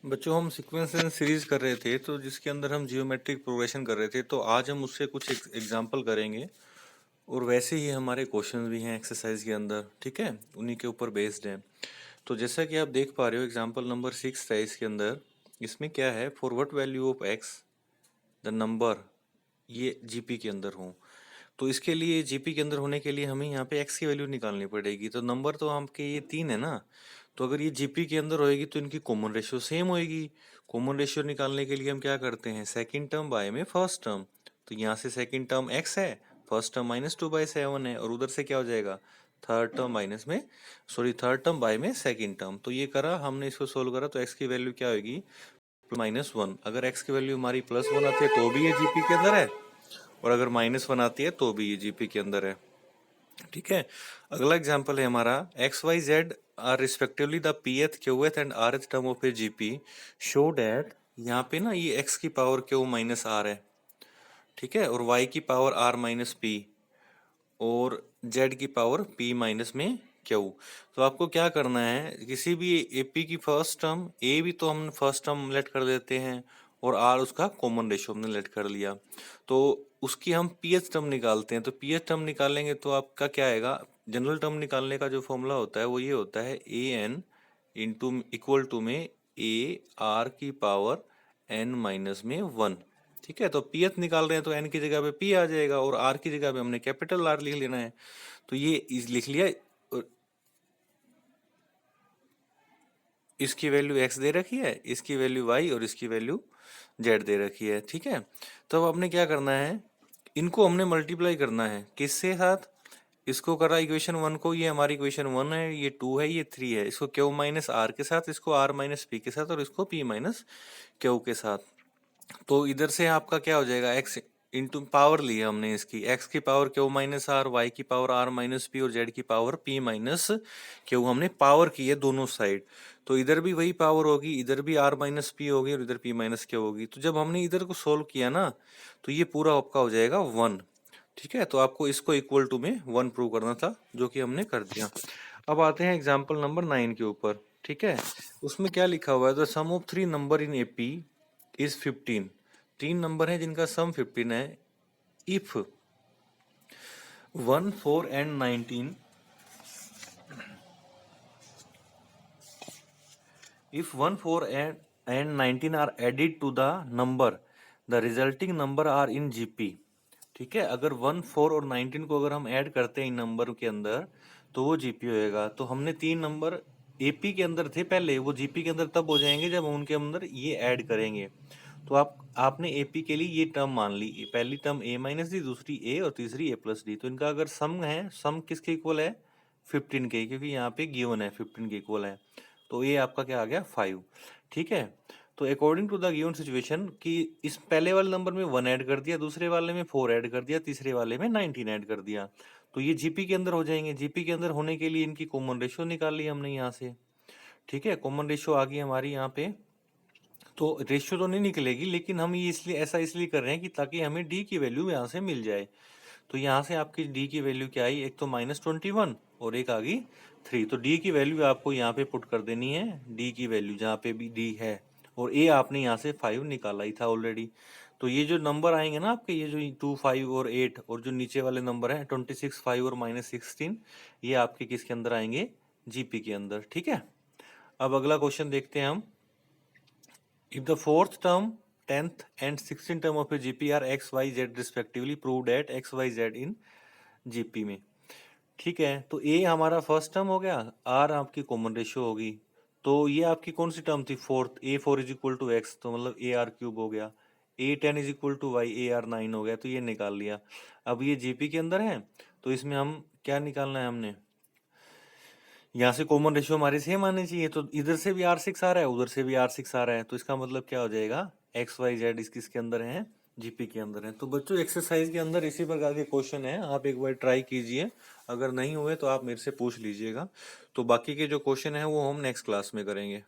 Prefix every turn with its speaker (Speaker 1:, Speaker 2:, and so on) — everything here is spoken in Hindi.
Speaker 1: बच्चों हम सीक्वेंस एंड सीरीज कर रहे थे तो जिसके अंदर हम जियोमेट्रिक प्रोग्रेशन कर रहे थे, तो आज हम उससे कुछ एग्जांपल करेंगे और वैसे ही हमारे क्वेश्चंस भी हैं एक्सरसाइज के अंदर। ठीक है, उन्हीं के ऊपर बेस्ड है। तो जैसा कि आप देख पा रहे हो एग्जांपल नंबर 6 है इसके अंदर। इसमें क्या है, for what value of x the number ये जीपी के अंदर हो। तो इसके लिए जीपी के अंदर होने के लिए हमें यहाँ पे एक्स की वैल्यू निकालनी पड़ेगी। तो नंबर तो आपके ये 3 है ना, तो अगर ये जीपी के अंदर होएगी तो इनकी कॉमन रेशियो सेम होएगी। कॉमन रेशियो निकालने के लिए हम क्या करते हैं, सेकंड टर्म बाय में फर्स्ट टर्म। तो यहाँ से सेकंड टर्म एक्स है, फर्स्ट टर्म -2/7 है, और उधर से क्या हो जाएगा, थर्ड टर्म माइनस में, सॉरी थर्ड टर्म बाय में सेकंड टर्म। तो ये करा हमने, इसको सोल्व करा, तो एक्स की वैल्यू क्या होगी, -1। अगर एक्स की वैल्यू हमारी +1 आती है तो भी ये जीपी के अंदर है, और अगर -1 आती है तो भी ये जीपी के अंदर है। ठीक है, अगला एग्जांपल है हमारा, x y z are respectively the pth qth and rth term of a GP show that. यहाँ पे ना ये x की पावर q माइनस आर है, ठीक है, और y की पावर r माइनस पी, और z की पावर p माइनस में q। तो आपको क्या करना है, किसी भी एपी की फर्स्ट टर्म, ए भी तो हम फर्स्ट टर्म लेट कर देते हैं, और आर उसका कॉमन रेशियो हमने लेट कर लिया। तो उसकी हम पीएच टर्म निकालते हैं। तो पीएच टर्म निकालेंगे तो आपका क्या आएगा, जनरल टर्म निकालने का जो फॉर्मूला होता है वो ये होता है, A N into equal to में ए आर की पावर एन माइनस में 1। ठीक है, तो पीएच निकाल रहे हैं तो एन की जगह पे पी आ जाएगा, और आर की जगह पे हमने कैपिटल आर लिख लेना है। तो ये लिख लिया, और इसकी वैल्यू एक्स दे रखी है, इसकी वैल्यू वाई, और इसकी वैल्यू जेड दे रखी है। ठीक है, तो अब हमने क्या करना है, इनको हमने मल्टीप्लाई करना है किसके साथ, इसको करा इक्वेशन 1 को, ये हमारी इक्वेशन 1 है, ये 2 है, ये 3 है, इसको क्यू माइनस आर के साथ, इसको आर माइनस पी के साथ, और इसको पी माइनस क्यू के साथ। तो इधर से आपका क्या हो जाएगा, एक्स इंटू पावर ली है हमने इसकी, एक्स की power q minus r, y की पावर आर माइनस पी, और जेड की पावर पी माइनस क्यू, हमने पावर की है दोनों साइड। तो इधर भी वही पावर होगी, इधर भी आर माइनस पी होगी, और इधर पी माइनस क्यू होगी। तो जब हमने इधर को सोल्व किया ना, तो ये पूरा आपका हो जाएगा 1। ठीक है, तो आपको इसको इक्वल टू में 1 प्रूव करना था, जो कि हमने कर दिया। अब आते हैं एग्जाम्पल नंबर 9 के ऊपर। ठीक है, उसमें क्या लिखा हुआ है, the sum of 3 number in AP is 15। 3 number है जिनका सम 15 है। If 1 4 and 19, if 1 4 and 19 are added to the number, the resulting number are in GP। ठीक है, अगर 1 4 और 19 को अगर हम ऐड करते हैं इन नंबर के अंदर, तो वो जीपी होएगा। तो हमने 3 नंबर एपी के अंदर थे पहले, वो जीपी के अंदर तब हो जाएंगे जब हम उनके अंदर ये ऐड करेंगे। तो आपने एपी के लिए ये टर्म मान ली, पहली टर्म ए माइनस डी, दूसरी ए, और तीसरी ए प्लस डी। तो इनका अगर सम है, सम किसके इक्वल है, 15 के, क्योंकि यहाँ पे गिवन है 15 के इक्वल है। तो ये आपका क्या आ गया, 5। ठीक है, तो according to the given situation, कि इस पहले वाले नंबर में 1 ऐड कर दिया, दूसरे वाले में 4 ऐड कर दिया, तीसरे वाले में 19 ऐड कर दिया, तो ये जीपी के अंदर हो जाएंगे। जीपी के अंदर होने के लिए इनकी कॉमन रेशियो निकाल ली हमने यहाँ से। ठीक है, कॉमन रेशियो आ गई हमारी यहाँ पे। तो रेशियो तो नहीं निकलेगी, लेकिन हम ये इसलिए ऐसा इसलिए कर रहे हैं कि ताकि हमें डी की वैल्यू यहाँ से मिल जाए। तो यहाँ से आपकी डी की वैल्यू क्या आई, एक तो -21 और एक आ गई 3। तो डी की वैल्यू आपको यहाँ पे पुट कर देनी है, डी की वैल्यू जहाँ पे भी डी है, और ए आपने यहाँ से 5 निकाला ही था ऑलरेडी। तो ये जो नंबर आएंगे ना आपके, ये जो 2 5 और 8, और जो नीचे वाले नंबर हैं 26 5 और -16, ये आपके किसके अंदर आएंगे, जीपी के अंदर। ठीक है, अब अगला क्वेश्चन देखते हैं हम। If the fourth term, 10th and 16th term of a GP are x, y, z respectively, prove that x, y, z in GP में। ठीक है, तो a हमारा फर्स्ट टर्म हो गया, r आपकी कॉमन रेशियो होगी। तो ये आपकी कौन सी टर्म थी, fourth, a4 is equal to x, तो मतलब AR³ हो गया। a10 is equal to Y, AR9 हो गया, तो ये निकाल लिया। अब ये जीपी के अंदर है, तो इसमें हम क्या निकालना है, हमने यहाँ से कॉमन रेशियो हमारे सेम आने चाहिए। तो इधर से भी R6 आ रहा है, उधर से भी R6 आ रहा है, तो इसका मतलब क्या हो जाएगा, एक्स वाई जेड किसके अंदर है, जीपी के अंदर है। तो बच्चों एक्सरसाइज के अंदर इसी प्रकार के क्वेश्चन है, आप एक बार ट्राई कीजिए, अगर नहीं हुए तो आप मेरे से पूछ लीजिएगा। तो बाकी के जो क्वेश्चन है वो हम नेक्स्ट क्लास में करेंगे।